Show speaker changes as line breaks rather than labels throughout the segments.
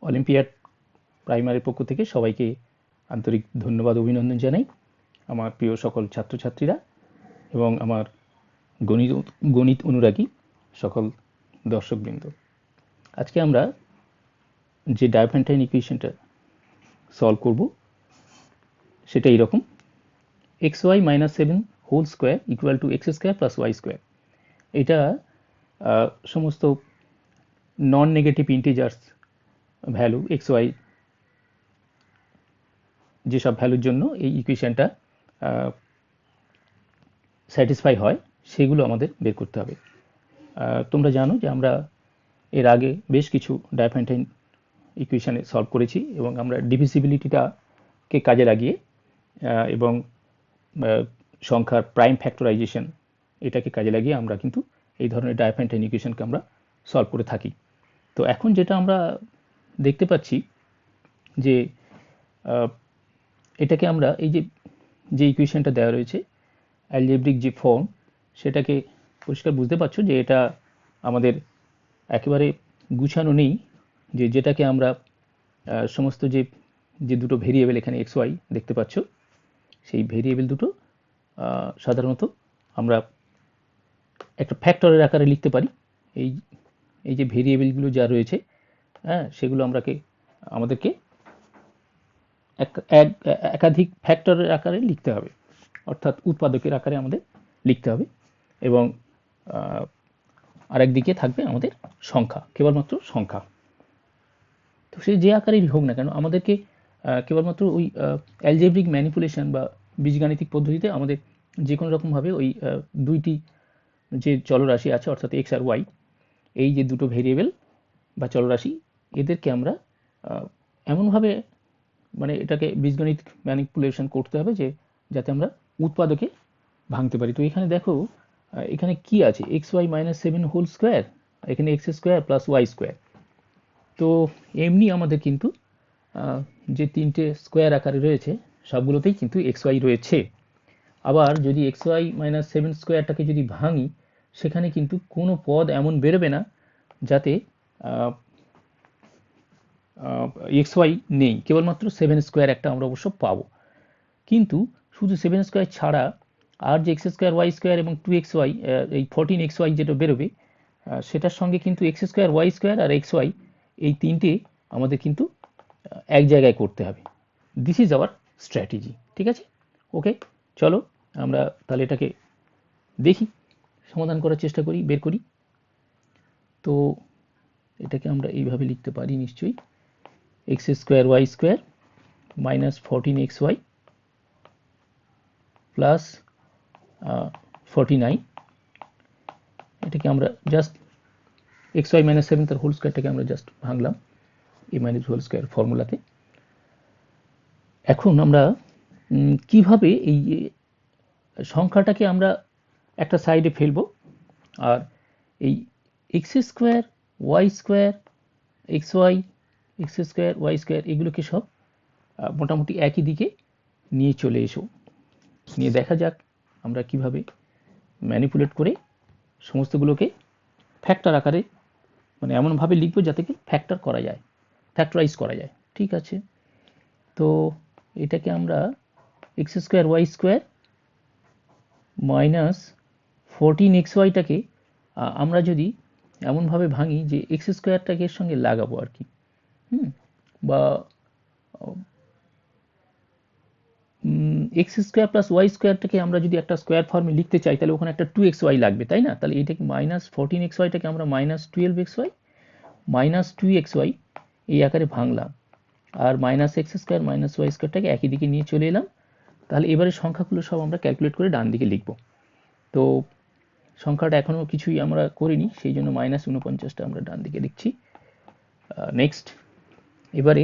Olympiad প্রাইমারির পক্ষ থেকে সবাইকে আন্তরিক ধন্যবাদ অভিনন্দন জানাই, আমার প্রিয় সকল ছাত্রছাত্রীরা এবং আমার গণিত গণিত অনুরাগী সকল দর্শকবৃন্দ। আজকে আমরা যে ডায়োফ্যান্টাইন ইকুয়েশনটা সলভ করব সেটা এইরকম: x Y minus seven whole square equal to x square plus Y square. এটা সমস্ত non negative integers value x y যেসব ভ্যালুর জন্য এই ইকুয়েশনটা স্যাটিসফাই হয় সেগুলো আমাদের বের করতে হবে। তোমরা জানো যে আমরা এর আগে বেশ কিছু ডায়োফ্যান্টাইন ইকুয়েশনে সলভ করেছি এবং আমরা ডিভিজিবিলিটিটাকে কাজে লাগিয়ে এবং সংখ্যার প্রাইম ফ্যাক্টরাইজেশন এটাকে কাজে লাগিয়ে আমরা কিন্তু এই ধরনের ডায়োফ্যান্টাইন ইকুয়েশনকে আমরা সলভ করে থাকি। তো এখন যেটা আমরা দেখতে পাচ্ছি যে এটাকে আমরা এই যে ইকুয়েশনটা দেওয়া রয়েছে অ্যালজেব্রিক যে ফর্ম, সেটাকে পরিষ্কার বুঝতে পারছো যে এটা আমাদের একেবারে গুছানো নেই, যেটাকে আমরা সমস্ত যে দুটো ভেরিয়েবল এখানে এক্স ওয়াই দেখতে পাচ্ছ, সেই ভেরিয়েবল দুটো সাধারণত আমরা একটা ফ্যাক্টরের আকারে লিখতে পারি। এই যে ভেরিয়েবলগুলো যা রয়েছে, সেগুলো আমাদেরকে একাধিক ফ্যাক্টরের আকারে লিখতে হবে, অর্থাৎ উৎপাদকের আকারে আমাদের লিখতে হবে। এবং আরেকদিকে থাকবে আমাদের সংখ্যা, কেবলমাত্র সংখ্যা। তো সে যে আকারেই হোক না কেন, আমাদেরকে কেবলমাত্র ওই অ্যালজেব্রিক ম্যানিপুলেশন বা বীজগাণিতিক পদ্ধতিতে আমাদের যে কোনো রকমভাবে ওই দুইটি যে চলরাশি আছে, অর্থাৎ এক্স আর ওয়াই, এই যে দুটো ভেরিয়েবল বা চলরাশি, এদেরকে আমরা এমনভাবে মানে এটাকে বীজগণিত ম্যানিপুলেশন করতে হবে যাতে আমরা উৎপাদকে ভাঙতে পারি। তো এখানে দেখো, এখানে কি আছে, X Y minus seven whole square, এখানে X square plus Y square. তো এমনি আমাদের কিন্তু যে তিনটে স্কোয়ার আকারে রয়েছে সবগুলোতেই কিন্তু এক্স ওয়াই রয়েছে। আবার যদি এক্স ওয়াই মাইনাস সেভেন স্কোয়ারটাকে যদি ভাঙি, সেখানে কিন্তু কোনো পদ এমন বেরোবে না যাতে এক্স ওয়াই নেই, কেবলমাত্র সেভেন স্কোয়ার একটা আমরা অবশ্য পাবো। কিন্তু শুধু সেভেন স্কোয়ার ছাড়া আর যে এক্স স্কোয়ার ওয়াই স্কোয়ার এবং টু এক্স ওয়াই, এই 14xy যেটা বেরোবে, সেটার সঙ্গে কিন্তু এক্স স্কোয়ার ওয়াই স্কোয়ার আর এক্স ওয়াই, এই তিনটে আমাদের কিন্তু এক জায়গায় করতে হবে। This is our strategy. ঠিক আছে, ওকে, চলো আমরা তাহলে এটাকে দেখি, সমাধান করার চেষ্টা করি, বের করি। তো এটাকে আমরা এইভাবে লিখতে পারি নিশ্চয়ই, x square Y square minus 14xy plus 49, এটাকে আমরা just x Y minus seven তার হোল স্কোয়ারটাকে আমরা জাস্ট ভাঙলাম এ মাইনাস হোল স্কোয়ার ফর্মুলাতে। এখন আমরা কিভাবে এই সংখ্যাটাকে আমরা একটা সাইডে ফেলবো, আর এই x square Y square x y, x square Y square, এগুলোকে সব মোটামুটি একই দিকে নিয়ে চলে এসো, নিয়ে দেখা যাক আমরা কিভাবে ম্যানিপুলেট করে সমস্তগুলোকে ফ্যাক্টর আকারে, মানে এমনভাবে লিখবো যাতে কি ফ্যাক্টরাইজ করা যায়। ঠিক আছে, তো এটাকে আমরা X square Y square minus 14xy-টাকে আমরা যদি এমনভাবে ভাঙি যে এক্স স্কোয়ারটাকে এর সঙ্গে লাগাবো আর কি, বা এক্স স্কোয়ার প্লাস ওয়াই স্কোয়ারটাকে আমরা যদি একটা স্কোয়ার ফর্মে লিখতে চাই, তাহলে ওখানে একটা 2xy লাগবে, তাই না? তাহলে এইটাকে মাইনাস 14xy-টাকে আমরা মাইনাস 12xy মাইনাস 2xy এই আকারে ভাঙলাম, আর minus X square minus Y স্কোয়ারটাকে একই দিকে নিয়ে চলে এলাম। তাহলে এবারে সংখ্যাগুলো সব আমরা ক্যালকুলেট করে ডান দিকে লিখব। তো সংখ্যাটা এখনও কিছুই আমরা করিনি, সেই জন্য মাইনাস 49টা আমরা ডান দিকে লিখছি। নেক্সট, এবারে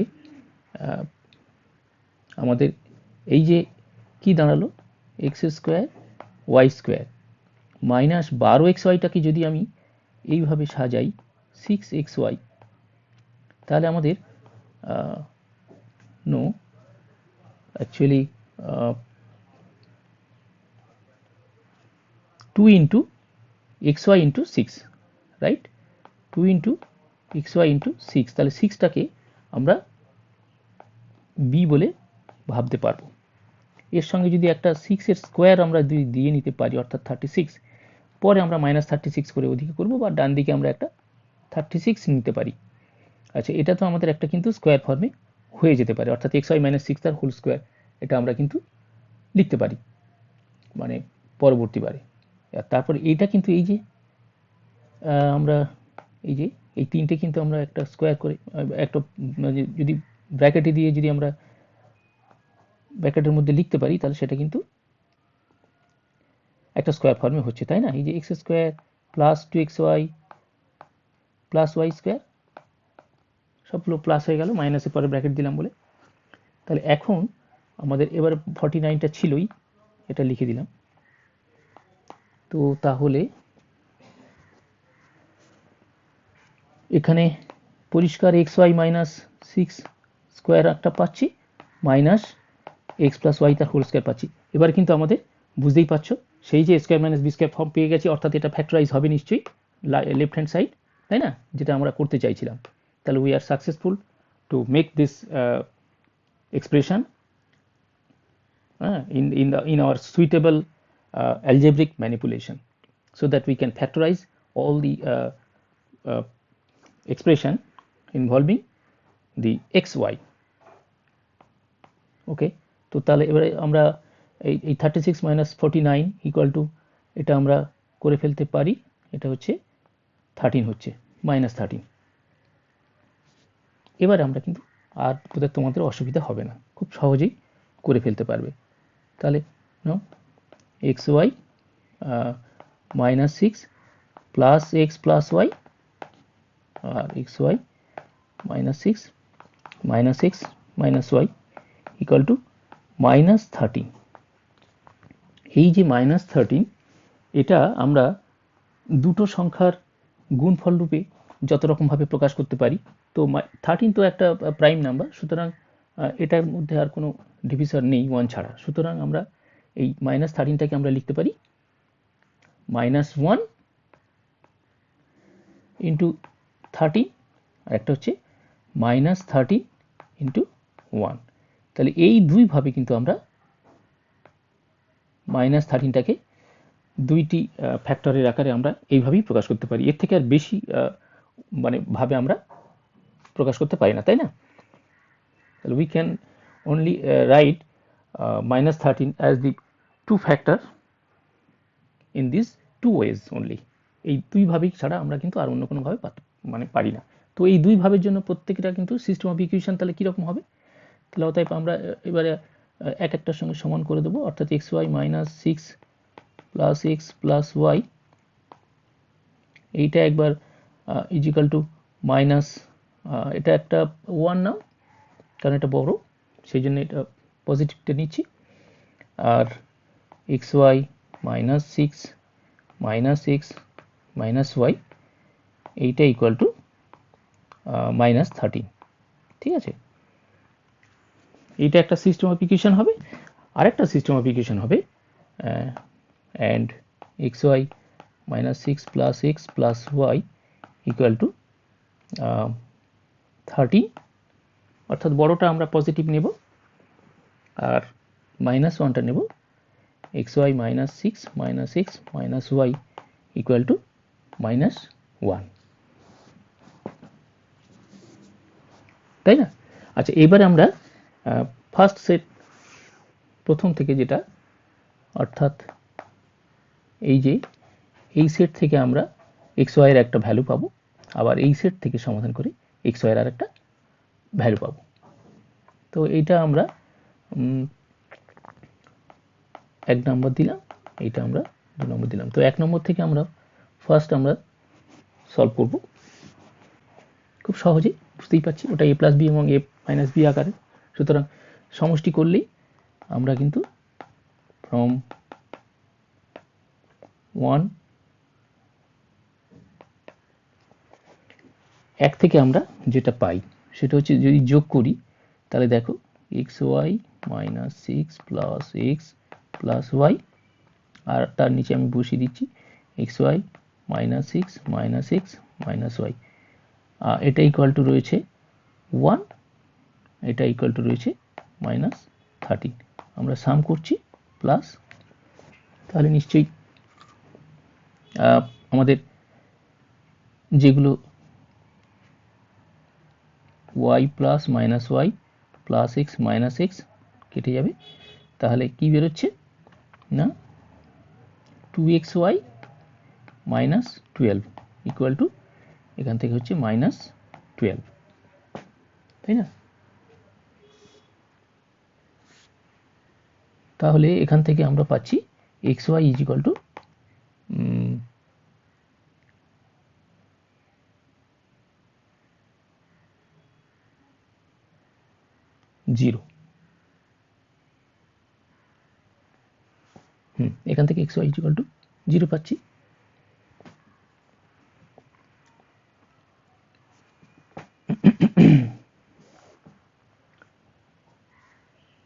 আমাদের এই যে কি দাঁড়ালো, X square Y square minus 12xy-টাকে যদি আমি এইভাবে সাজাই 6xy, তাহলে আমাদের no actually 2 into xy into 6, right? 2 into xy into 6, তাহলে 6টাকে আমরা বি বলে ভাবতে পারবো। এর সঙ্গে যদি একটা 6 এর স্কোয়ার আমরা দিয়ে নিতে পারি, অর্থাৎ 36, পরে আমরা -36 করে ওদিকে করব, বা ডান দিকে আমরা একটা 36 নিতে পারি। আচ্ছা, এটা তো আমাদের একটা কিন্তু স্কোয়ার ফর্মে হয়ে যেতে পারে, অর্থাৎ xy - 6 তার হোল স্কোয়ার, এটা আমরা কিন্তু লিখতে পারি মানে পরবর্তীবারে। আর তারপর এইটা কিন্তু এই যে আমরা এই যে এই তিনটে কিন্তু আমরা একটা স্কোয়ার করে একটা যদি ব্র্যাকেটে দিয়ে যদি আমরা ব্র্যাকেটের মধ্যে লিখতে পারি, তাহলে সেটা কিন্তু একটা স্কোয়ার ফর্মে হচ্ছে, তাই না? এই যে x² plus 2xy plus Y square, সবগুলো প্লাস হয়ে গেল, মাইনাসের পরে ব্র্যাকেট দিলাম বলে। তাহলে এখন আমাদের এবার 49টা ছিলই, এটা লিখে দিলাম। তো তাহলে এখানে পরিষ্কার xy - 6 স্কোয়ার একটা পাচ্ছি, মাইনাস x প্লাস ওয়াই তার হোল স্কোয়ার পাচ্ছি। এবার কিন্তু আমাদের বুঝতেই পারছো, সেই যে square minus b square form পেয়ে গেছি, অর্থাৎ এটা ফ্যাক্টরাইজ হবে নিশ্চয়ই লেফট হ্যান্ড সাইড, তাই না? যেটা আমরা করতে চাইছিলাম। তাহলে we are successful to make this expression in our suitable algebraic manipulation, so that we can factorize all the expression involving the xy. ওকে, তো তাহলে এবারে আমরা এই 36 - 49 ইকুয়াল টু, এটা আমরা করে ফেলতে পারি, এটা হচ্ছে 13 হচ্ছে, -13। এবারে আমরা কিন্তু আর বোধহয় তোমাদের অসুবিধা হবে না, খুব সহজেই করে ফেলতে পারবে। তাহলে নাও xy -6 plus x plus y, আর xy -6 -x -y equal to -13। এই যে -13, এটা আমরা দুটো সংখ্যার গুণফল রূপে যত রকমভাবে প্রকাশ করতে পারি। তো 13 তো একটা প্রাইম নাম্বার, সুতরাং এটার মধ্যে আর কোনো ডিভিশন নেই 1 ছাড়া। সুতরাং আমরা এই -13টাকে আমরা লিখতে পারি -1 ইন্টু 13, আর একটা হচ্ছে -13 ইন্টু 1। তাহলে এই দুইভাবে কিন্তু আমরা -13টাকে দুইটি ফ্যাক্টরের আকারে আমরা এইভাবেই প্রকাশ করতে পারি। এর থেকে আর বেশি মানে ভাবে আমরা প্রকাশ করতে পারি না, তাই না? তাহলে we can only write -13 as the two factor in these two ways only. এই দুই ভাবেই ছাড়া আমরা কিন্তু আর অন্য কোনো ভাবে মানে পারি না। তো এই দুই ভাবের জন্য প্রত্যেকটা কিন্তু সিস্টেম অফ ইকুয়েশন তাহলে কিরকম হবে? তাহলে অতএব আমরা এবারে এক একটার সঙ্গে সমান করে দেবো, অর্থাৎ xy -6 plus x plus y, এইটা একবার ইজিক্যাল টু মাইনাস, এটা একটা 1 নাও, কারণ এটা বড়, সেই জন্য এটা পজিটিভটা নিচ্ছি। আর xy -6 -x -y, এইটা ইকুয়াল টু -13। ঠিক আছে, এইটা একটা সিস্টেম অফ ইকুয়েশন হবে। আরেকটা সিস্টেম অফ ইকুয়েশন হবে and xy -6 plus x plus y equal to 13, অর্থাৎ বড়টা আমরা পজিটিভ নেব আর -1টা নেব, xy -6 - x - y equal to -1, তাই না? আচ্ছা, এবারে আমরা ফার্স্ট সেট, প্রথম থেকে যেটা, অর্থাৎ এই যে এই সেট থেকে আমরা xy এর একটা ভ্যালু পাবো, আবার এই সেট থেকে সমাধান করে xy এর আরেকটা ভ্যালু পাবো। তো এইটা আমরা 1 নম্বর দিলাম, এইটা আমরা 2 নম্বর দিলাম। তো 1 নম্বর থেকে আমরা ফার্স্ট আমরা সলভ করব, খুব সহজেই বুঝতেই পারছি, ওটা a প্লাস বি এবং a মাইনাস বি আকারে। সুতরাং সমষ্টি করলেই আমরা কিন্তু ফ্রম 1 থেকে আমরা যেটা পাই সেটা হচ্ছে, যদি যোগ করি তাহলে দেখো xy -6 plus x plus Y, আর তার নিচে আমি বসিয়ে দিচ্ছি xy -6 - x - y, এটা ইকুয়াল টু রয়েছে 1 এটা ইকুয়াল টু রয়েছে -13। আমরা সাম করছি প্লাস, তাহলে নিশ্চয়ই আমাদের যেগুলো y plus minus y plus x minus x কেটে যাবে, তাহলে কি বেরোচ্ছে না 2xy মাইনাস 12 ইকুয়াল টু এখান থেকে হচ্ছে -12, তাই না? তাহলে এখান থেকে আমরা পাচ্ছি xy ইজ ইকুয়াল টু 0। এখান থেকে xy ইজ ইকুয়াল টু 0 পাচ্ছি।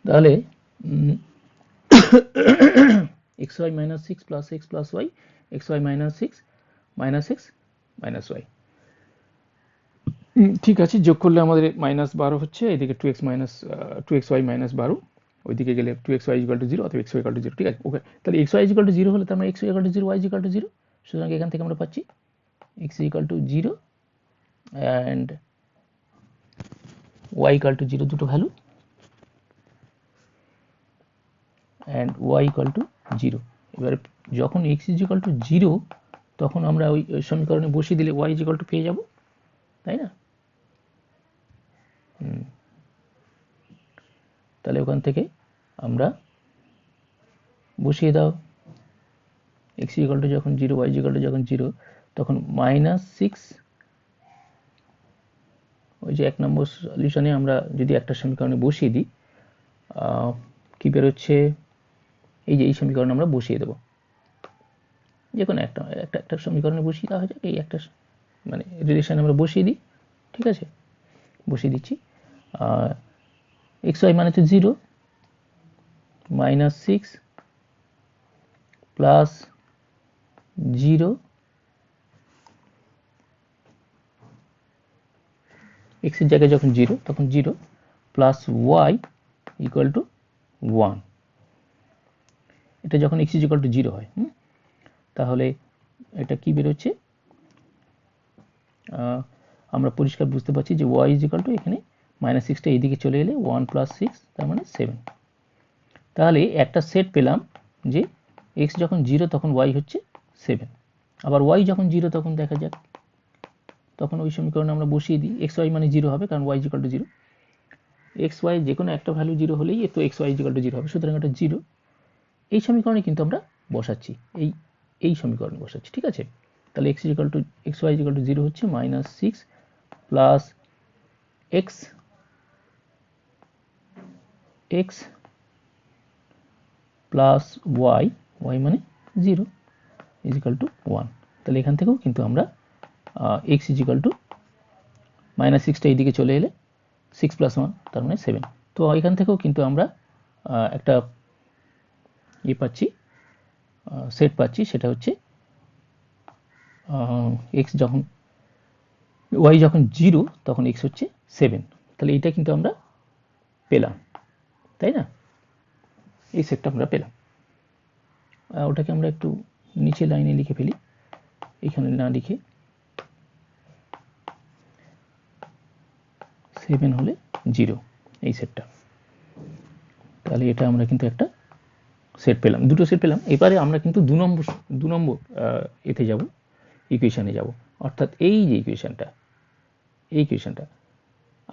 তাহলে xy minus 6 plus x plus y, xy minus 6 minus x minus y, ঠিক আছে। যোগ করলে আমাদের -12 হচ্ছে, এদিকে 2xy minus 12, ওইদিকে গেলে 2xy equal to 0 অথবা xy equal to 0, ঠিক আছে। ওকে, তাহলে xy equal to 0 হলে তার মানে xy equal to 0, y equal to 0, সুতরাং এখান থেকে আমরা পাচ্ছি x equal to 0 and y equal to 0, দুটো value, and y equal to 0। এবারে যখন x is equal to 0 তখন আমরা ওই সমীকরণে বসিয়ে দিলে y is equal to পেয়ে যাব, তাই না? তাহলে ওখান থেকে আমরা বসিয়ে দাও x equal to যখন 0, y equal to যখন 0, তখন -6, ওই যে 1 নম্বর সলিউশনে আমরা যদি একটা সমীকরণে বসিয়ে দিই, কি বেরোচ্ছে, এই যে এই সমীকরণে আমরা বসিয়ে দেব, যে কোনো একটা সমীকরণে বসিয়ে দেওয়া হয়, এই একটা মানে রিলেশন আমরা বসিয়ে দিই, ঠিক আছে, বসিয়ে দিচ্ছি। xy মানে তো 0, -6 প্লাস 0, x এর জায়গায় যখন 0 তখন 0 প্লাস y ইকুয়াল টু 1, এটা যখন x ইকুয়াল টু 0 হয়, তাহলে এটা কি বেরোচ্ছে, আমরা পরিষ্কার বুঝতে পারছি যে y ইজ ইকুয়াল টু এখানে -6টা এইদিকে চলে এলে 1 + 6 তার মানে 7। তাহলে একটা সেট পেলাম যে x যখন 0 তখন y হচ্ছে 7, আবার y যখন 0 তখন দেখা যাক, তখন ওই সমীকরণে আমরা বসিয়ে দিই, xy মানে 0 হবে কারণ y ইকুয়াল টু 0, xy যে কোনো একটা ভ্যালু 0 হলেই তো xy ইকুয়াল টু 0 হবে, সুতরাং এটা 0। এই সমীকরণে কিন্তু আমরা বসাচ্ছি, এই সমীকরণে বসাচ্ছি, ঠিক আছে। তাহলে xy ইকুয়াল টু 0 হচ্ছে -6 প্লাস x প্লাস y মানে 0 ইজ ইকুয়াল টু 1। তাহলে এখান থেকেও কিন্তু আমরা x ইজ ইকুয়াল টু -6টা এইদিকে চলে এলে 6 + 1 তার মানে 7। তো এখান থেকেও কিন্তু আমরা একটা পাচ্ছি, সেট পাচ্ছি, সেটা হচ্ছে y যখন 0 তখন x হচ্ছে 7। তাহলে এটা কিন্তু আমরা পেলাম, তাই না? এই সেটটা আমরা পেলাম। ওটাকে আমরা একটু নিচে লাইনে লিখে ফেলি, এখানে না লিখে, 7 হলে 0 এই সেটটা। তাহলে এটা আমরা কিন্তু একটা সেট পেলাম, দুটো সেট পেলাম। এবারে আমরা কিন্তু 2 নম্বর এতে যাব, ইকুয়েশনে যাব, অর্থাৎ এই যে ইকুয়েশনটা, এই ইকুয়েশনটা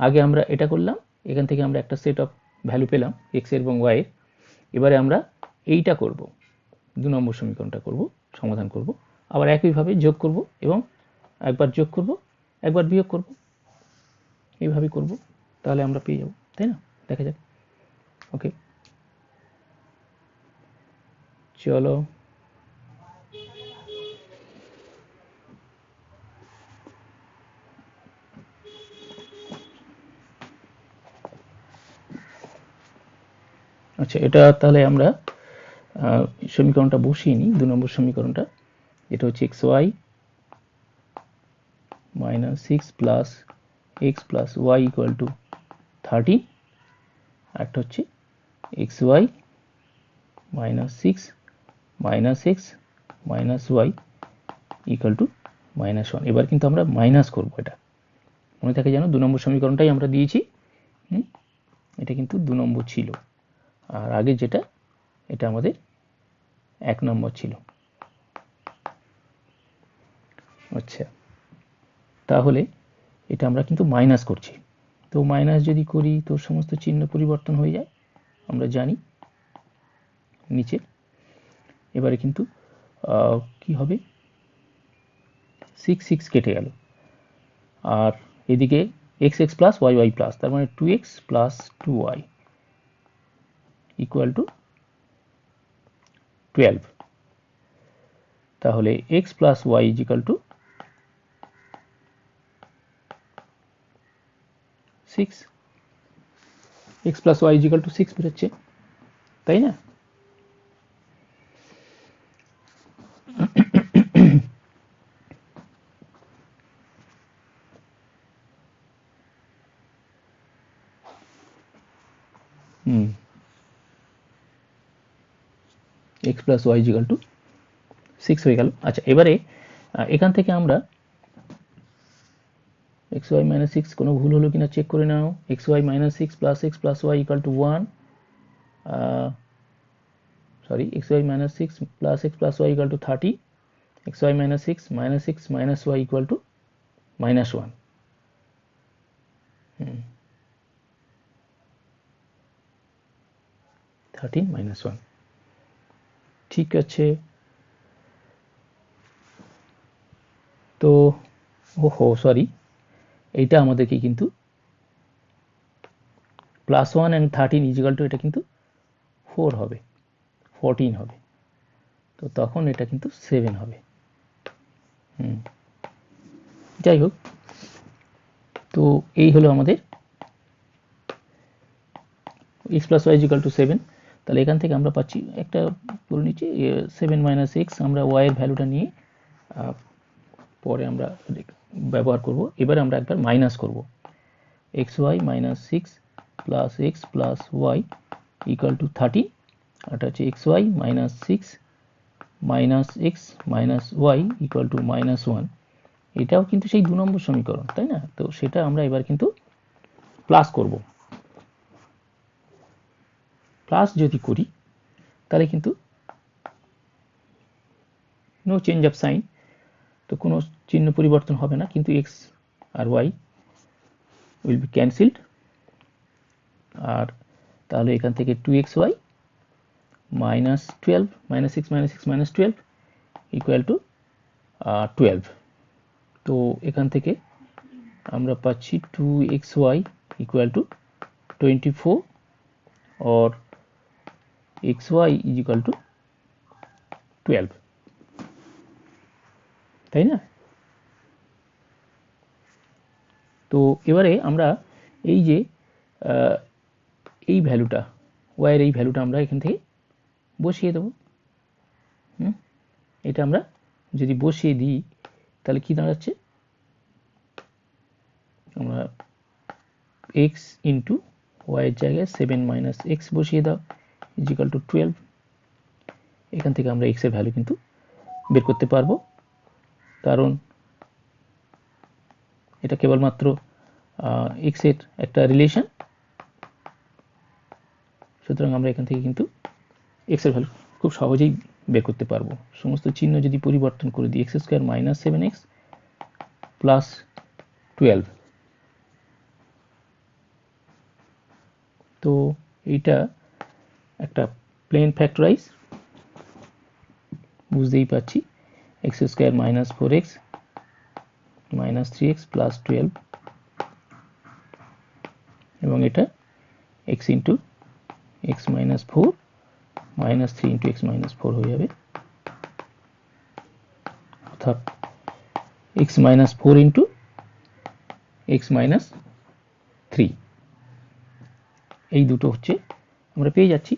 আগে আমরা এটা করলাম, এখান থেকে আমরা একটা সেট অফ ভ্যালু পেলাম x এর এবং y এর। এবারে আমরা এইটা করব, 2 নম্বর সমীকরণটা করব, সমাধান করব, আবার একইভাবে যোগ করব এবং একবার যোগ করব একবার বিয়োগ করব, এইভাবে করব, তাহলে আমরা পেয়ে যাব, তাই না? দেখা যাক। ওকে, চলো। আচ্ছা, এটা তাহলে আমরা সমীকরণটা বসিয়ে নিই, 2 নম্বর সমীকরণটা। এটা হচ্ছে xy -6 plus x plus y equal to 13 একটা হচ্ছে x Y minus six minus x minus y equal to -1। এবার কিন্তু আমরা মাইনাস করবো, এটা মনে থাকে যেন 2 নম্বর সমীকরণটাই আমরা দিয়েছি। এটা কিন্তু 2 নম্বর ছিল, আর আগে যেটা এটা আমাদের 1 নম্বর ছিল। আচ্ছা, তাহলে এটা আমরা কিন্তু মাইনাস করছি, তো মাইনাস যদি করি তো সমস্ত চিহ্ন পরিবর্তন হয়ে যায়, আমরা জানি নিচে। এবারে কিন্তু কি হবে, 6 6 কেটে গেল, আর এদিকে x x plus y y plus, তার মানে 2x plus 2y equal to 12। তাহলে x plus y is equal to 6, x plus y is equal to 6 বেরোচ্ছে, তাই না? x plus y is equal to 6 হয়ে গেল। আচ্ছা, এবারে এখান থেকে আমরা xy মাইনাস 6 কোনো ভুল হলো কিনা চেক করে নাও। xy minus 6 plus x plus y equal to 1, sorry, xy minus 6 plus x plus y equal to 30, xy minus 6 minus y equal to -1। 13 -1, ঠিক আছে। তো ওহো সরি, এইটা আমাদেরকে কিন্তু +1 and 13 is equal to এটা কিন্তু 4 হবে, 14 হবে, তো তখন এটা কিন্তু 7 হবে। যাই হোক, তো এই হলো আমাদের x plus y is equal to 7। তাহলে এখান থেকে আমরা পাচ্ছি, একটা বলে নিচ্ছি, 7 - x, আমরা y এর ভ্যালুটা নিয়ে পরে আমরা ব্যবহার করব। এবারে আমরা একবার মাইনাস করব, xy minus 6 plus x plus y equal to 30, এটা হচ্ছে xy minus 6 minus x minus y equal to -1। এটাও কিন্তু সেই 2 নম্বর সমীকরণ, তাই না? তো সেটা আমরা এবার কিন্তু প্লাস করব। প্লাস যদি করি তাহলে কিন্তু নো চেঞ্জ অফ সাইন, তো কোনো চিহ্ন পরিবর্তন হবে না, কিন্তু x আর y উইল বি ক্যান্সেলড, আর তাহলে এখান থেকে 2xy minus 12 minus 6 minus 6 minus 12 equal to 12। তো এখান থেকে আমরা পাচ্ছি 2xy equal to 24 or xy is equal to 12, তাই না? তো এবারে আমরা এই যে এই ভ্যালুটা, y এর এই ভ্যালুটা আমরা এখান থেকে বসিয়ে দেব। এটা আমরা যদি বসিয়ে দিই তাহলে কি দাঁড়াচ্ছে, আমরা x ইন্টু y এর জায়গায় 7 minus x বসিয়ে দাও ইজ ইকুয়াল টু 12। এখান থেকে আমরা x এর ভ্যালু কিন্তু বের করতে পারবো, কারণ এটা কেবলমাত্র x এর একটা রিলেশন, সুতরাং আমরা এখান থেকে কিন্তু x এর ভ্যালু খুব সহজেই বের করতে পারবো। সমস্ত চিহ্ন যদি পরিবর্তন করে দিই, x square minus 7x plus 12, তো এইটা একটা প্লেন ফ্যাক্টরাইজ, বুঝতেই পারছি, x square minus 4x minus 3x plus 12, এবং এটা x into x minus 4 minus 3 into x minus 4 হয়ে যাবে, অর্থাৎ x minus 4 into x minus 3, এই দুটো হচ্ছে আমরা পেয়ে যাচ্ছি,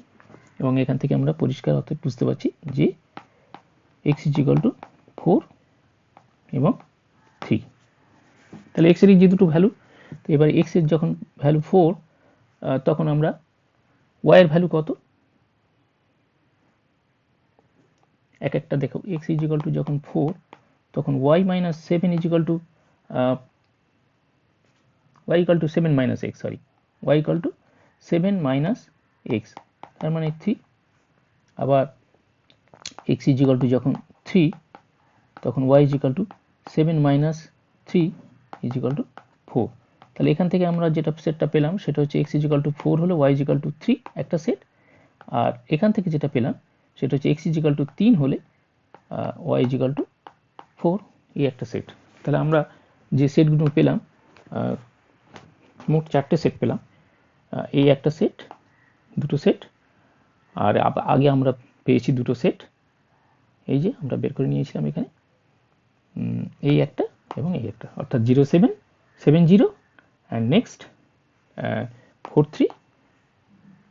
এবং এখান থেকে আমরা পরিষ্কার অর্থে বুঝতে পারছি যে x ইজ ইকুয়াল টু 4 এবং 3। তাহলে x এর যে দুটো ভ্যালু, তো এবার x এর যখন ভ্যালু 4, তখন আমরা y এর ভ্যালু কত, এক একটা দেখো। x ইজিক্যাল টু যখন 4 তখন y minus 7 is equal to y equal to 7 minus x, sorry, y equal to 7 minus x, তার মানে 3। আবার x ইজিক্যাল টু যখন 3 তখন y is equal to 7 minus 3 is equal to 4। তাহলে এখান থেকে আমরা যেটা সেটটা পেলাম সেটা হচ্ছে x ইজিক্যাল টু 4 হলে y ইজিক্যাল টু 3 একটা সেট, আর এখান থেকে যেটা পেলাম সেটা হচ্ছে x ইজিক্যাল টু 3 হলে y ইজিক্যাল টু 4 এই একটা সেট। তাহলে আমরা যে সেটগুলো পেলাম মোট 4টে সেট পেলাম, এই একটা সেট, দুটো সেট, আর আগে আমরা পেয়েছি দুটো সেট, এই যে আমরা বের করে নিয়েছিলাম এখানে, এই একটা এবং এই একটা, অর্থাৎ 0 7 7 0 অ্যান্ড নেক্সট 4 3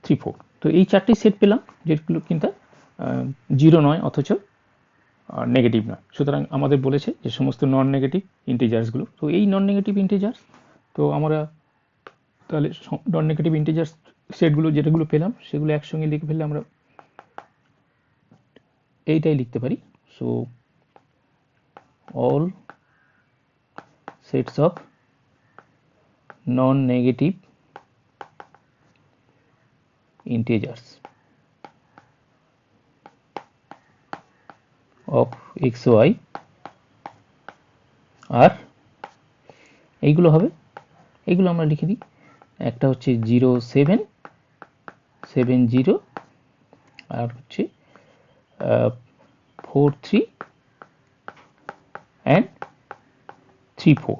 3 4। তো এই 4টি সেট পেলাম যেগুলো কিন্তু জিরো নয় অথচ নেগেটিভ নয়। সুতরাং আমাদের বলেছে যে সমস্ত নন নেগেটিভ ইন্টিজার্সগুলো, তো এই নন নেগেটিভ ইন্টিজার্স, তো আমরা তাহলে নন নেগেটিভ ইন্টিজার্স সেটগুলো যেটাগুলো পেলাম সেগুলো একসঙ্গে লিখে ফেললে আমরা এইটাই লিখতে পারি। So all sets of non-negative integers of x y আর এইগুলো হবে, এইগুলো আমরা লিখে দিই। একটা হচ্ছে 0 7 7 0 আর হচ্ছে 4 3 অ্যান্ড 3 4।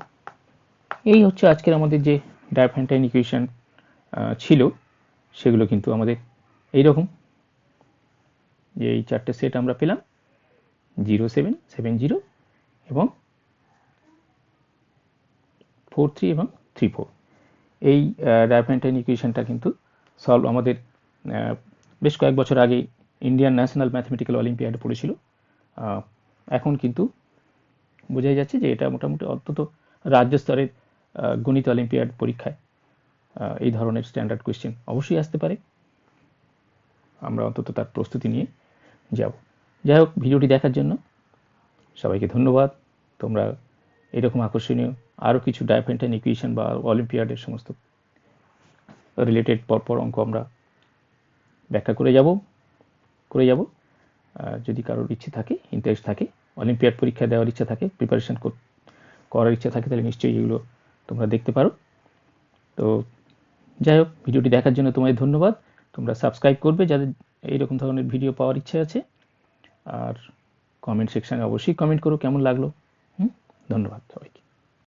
এই হচ্ছে আজকের আমাদের যে ডায়াফ্যান্টাইন ইকুয়েশন ছিল, সেগুলো কিন্তু আমাদের এইরকম, যে এই 4টে সেট আমরা পেলাম 0 7 7 0 এবং 4 3 এবং 3 4। এই ডায়াফ্যান্টাইন ইকুয়েশনটা কিন্তু সলভ আমাদের বেশ কয়েক বছর আগে ইন্ডিয়ান ন্যাশনাল ম্যাথমেটিক্যাল অলিম্পিয়াডে পড়েছিল। এখন কিন্তু বোঝাই যাচ্ছে যে এটা মোটামুটি অন্তত রাজ্য স্তরের গণিত অলিম্পিয়াড পরীক্ষায় এই ধরনের স্ট্যান্ডার্ড কোয়েশ্চেন অবশ্যই আসতে পারে, আমরা অন্তত তার প্রস্তুতি নিয়ে যাব। যাই হোক, ভিডিওটি দেখার জন্য সবাইকে ধন্যবাদ। তোমরা এরকম আকর্ষণীয় আরও কিছু ডায়াফ্যান্টাইন ইকুয়েশন বা অলিম্পিয়াডের সমস্ত রিলেটেড পরপর অঙ্ক আমরা ব্যাখ্যা করে যাব। যদি কারোর ইচ্ছে থাকে, ইন্টারেস্ট থাকে, অলিম্পিয়াড পরীক্ষা দেওয়ার ইচ্ছা থাকে, প্রিপারেশন করার ইচ্ছা থাকে, তাহলে নিশ্চয়ই এগুলো তোমরা দেখতে পারো। তো যাই হোক, ভিডিওটি দেখার জন্য তোমাদের ধন্যবাদ। তোমরা সাবস্ক্রাইব করবে যাদের এইরকম ধরনের ভিডিও পাওয়ার ইচ্ছা আছে, আর কমেন্ট সেকশানে অবশ্যই কমেন্ট করো কেমন লাগলো। ধন্যবাদ সবাইকে।